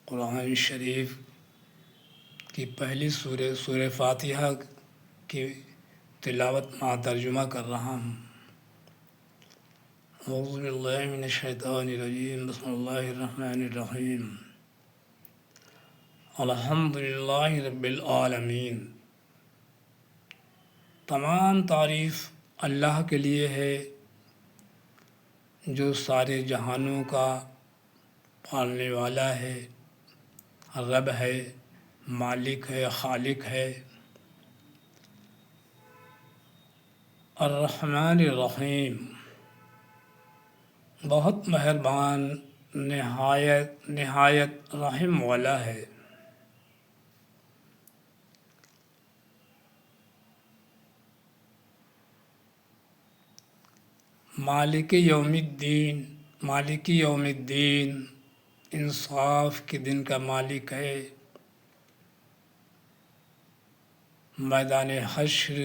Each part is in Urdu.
قرآن شریف کی پہلی سورہ فاتحہ کی تلاوت مع ترجمہ کر رہا ہوں۔ اعوذ باللہ من الشیطان الرجیم، بسم اللہ الرحمن الرحیم۔ الحمد للہ رب العالمین۔ تمام تعریف اللہ کے لیے ہے جو سارے جہانوں کا پالنے والا ہے، رب ہے، مالک ہے، خالق ہے۔ الرحمن الرحیم، بہت مہربان، نہایت رحم والا ہے۔ مالک یوم الدین، مالک یوم الدین، انصاف کے دن کا مالک ہے۔ میدان حشر،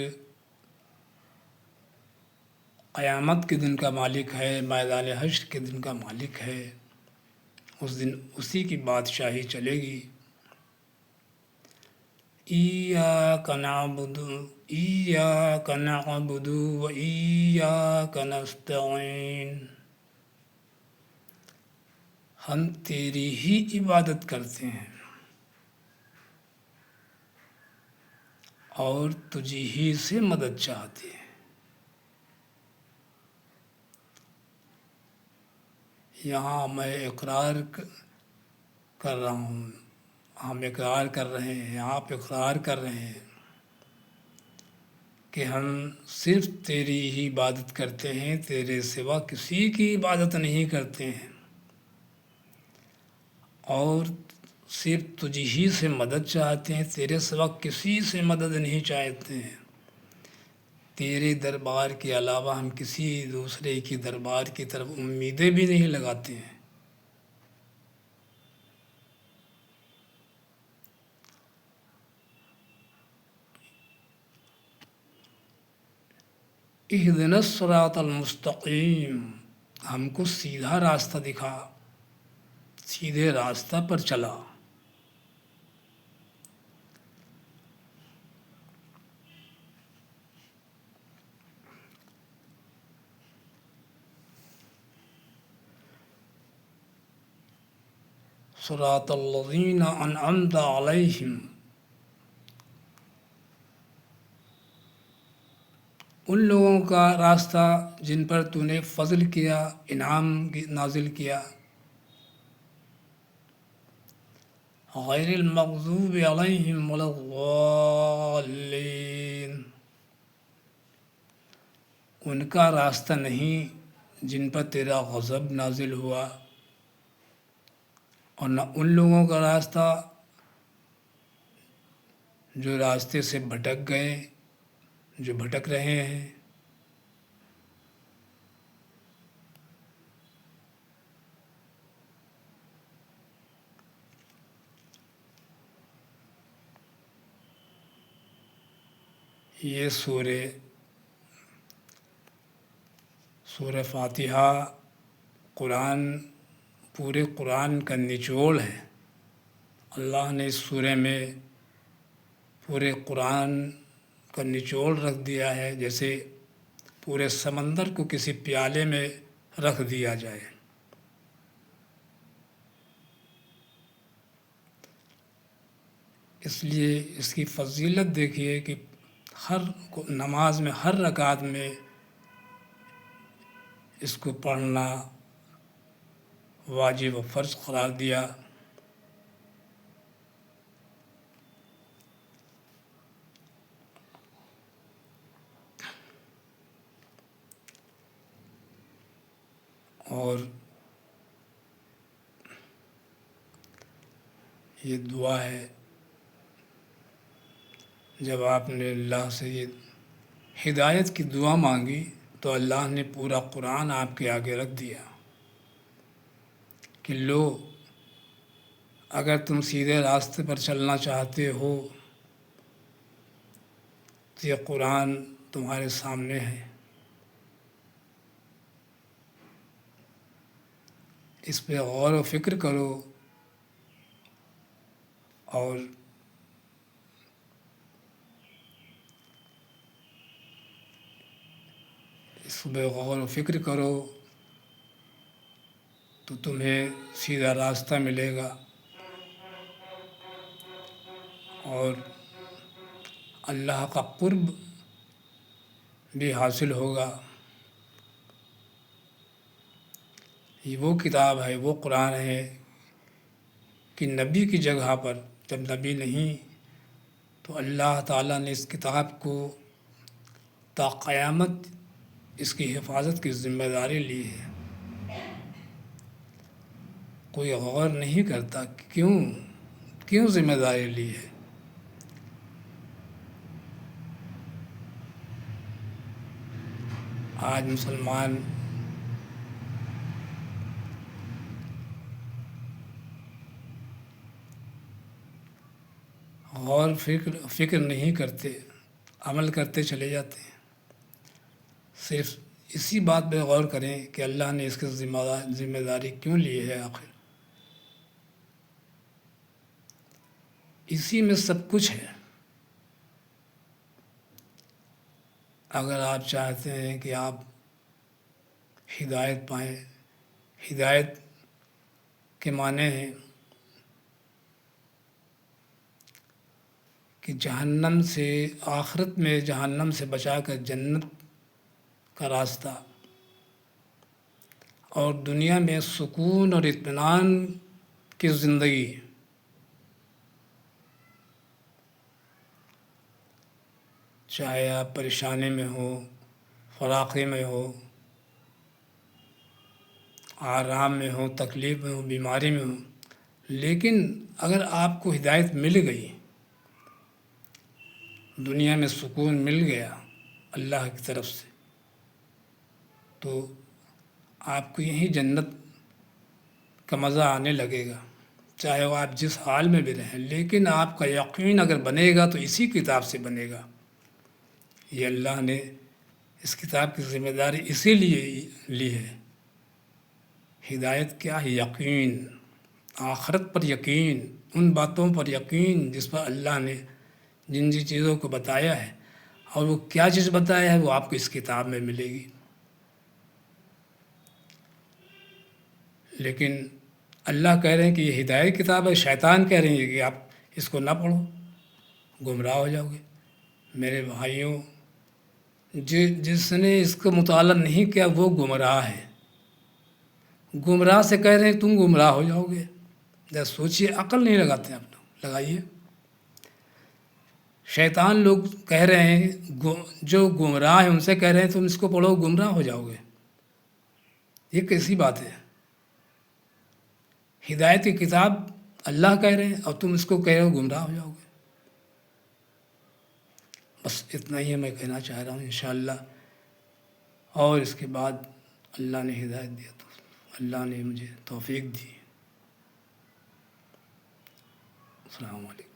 قیامت کے دن کا مالک ہے، میدان حشر کے دن کا مالک ہے۔ اس دن اسی کی بادشاہی چلے گی۔ ایاک نعبد و ایاک نستعین، ہم تیری ہی عبادت کرتے ہیں اور تجھی ہی سے مدد چاہتے ہیں۔ یہاں میں اقرار کر رہا ہوں، ہم اقرار کر رہے ہیں، آپ اقرار کر رہے ہیں کہ ہم صرف تیری ہی عبادت کرتے ہیں، تیرے سوا کسی کی عبادت نہیں کرتے ہیں، اور صرف تجھی ہی سے مدد چاہتے ہیں، تیرے سوا کسی سے مدد نہیں چاہتے ہیں۔ تیرے دربار کے علاوہ ہم کسی دوسرے کی دربار کی طرف امیدیں بھی نہیں لگاتے ہیں۔ اہدنا الصراط المستقیم، ہم کو سیدھا راستہ دکھا، سیدھے راستہ پر چلا۔ صراط الذین انعمت علیہم، ان لوگوں کا راستہ جن پر تو نے فضل کیا، انعام نازل کیا۔ غیر المغضوب علیہم ولا الضالین، ان کا راستہ نہیں جن پر تیرا غضب نازل ہوا، اور نہ ان لوگوں کا راستہ جو راستے سے بھٹک گئے، جو بھٹک رہے ہیں۔ یہ سورہ فاتحہ پورے قرآن کا نچوڑ ہے۔ اللہ نے اس سورہ میں پورے قرآن کا نچوڑ رکھ دیا ہے، جیسے پورے سمندر کو کسی پیالے میں رکھ دیا جائے۔ اس لیے اس کی فضیلت دیکھیے کہ ہر نماز میں، ہر رکعت میں اس کو پڑھنا واجب و فرض قرار دیا۔ اور یہ دعا ہے، جب آپ نے اللہ سے یہ ہدایت کی دعا مانگی تو اللہ نے پورا قرآن آپ کے آگے رکھ دیا کہ لو، اگر تم سیدھے راستے پر چلنا چاہتے ہو تو یہ قرآن تمہارے سامنے ہے، اس پہ غور و فکر کرو اور اس پہ غور و فکر کرو تو تمہیں سیدھا راستہ ملے گا اور اللہ کا قرب بھی حاصل ہوگا۔ یہ وہ کتاب ہے، وہ قرآن ہے کہ نبی کی جگہ پر جب نبی نہیں تو اللہ تعالیٰ نے اس کتاب کو تا قیامت اس کی حفاظت کی ذمہ داری لی ہے۔ کوئی غور نہیں کرتا کہ کیوں ذمہ داری لی ہے۔ آج مسلمان غور فکر نہیں کرتے، عمل کرتے چلے جاتے ہیں۔ صرف اسی بات پہ غور کریں کہ اللہ نے اس کی ذمہ داری کیوں لی ہے آخر۔ اسی میں سب کچھ ہے۔ اگر آپ چاہتے ہیں کہ آپ ہدایت پائیں، ہدایت کے معنی ہیں کہ جہنم سے، آخرت میں جہنم سے بچا کر جنت کا راستہ، اور دنیا میں سکون اور اطمینان کی زندگی، چاہے آپ پریشانی میں ہو، فراقی میں ہو، آرام میں ہو، تکلیف میں ہو، بیماری میں ہو، لیکن اگر آپ کو ہدایت مل گئی، دنیا میں سکون مل گیا اللہ کی طرف سے، تو آپ کو یہیں جنت کا مزہ آنے لگے گا، چاہے وہ آپ جس حال میں بھی رہیں۔ لیکن آپ کا یقین اگر بنے گا تو اسی کتاب سے بنے گا۔ یہ اللہ نے اس کتاب کی ذمہ داری اسی لیے لی ہے۔ ہدایت کیا ہے؟ یقین، آخرت پر یقین، ان باتوں پر یقین جس پر اللہ نے جن چیزوں کو بتایا ہے، اور وہ کیا چیز بتایا ہے وہ آپ کو اس کتاب میں ملے گی۔ لیکن اللہ کہہ رہے ہیں کہ یہ ہدایت کتاب ہے، شیطان کہہ رہے ہیں کہ آپ اس کو نہ پڑھو، گمراہ ہو جاؤ گے۔ میرے بھائیوں، جس نے اس کا مطالعہ نہیں کیا وہ گمراہ ہے۔ گمراہ سے کہہ رہے ہیں تم گمراہ ہو جاؤ گے۔ جب سوچیے، عقل نہیں لگاتے آپ لوگ، لگائیے۔ شیطان لوگ کہہ رہے ہیں، جو گمراہ ہیں ان سے کہہ رہے ہیں تم اس کو پڑھو، گمراہ ہو جاؤ گے۔ یہ کیسی بات ہے؟ ہدایت کی کتاب اللہ کہہ رہے ہیں اور تم اس کو کہہ رہے ہو گمراہ ہو جاؤ گے۔ بس اتنا ہی میں کہنا چاہ رہا ہوں انشاءاللہ۔ اور اس کے بعد اللہ نے ہدایت دیا تو اللہ نے مجھے توفیق دی۔ السلام علیکم۔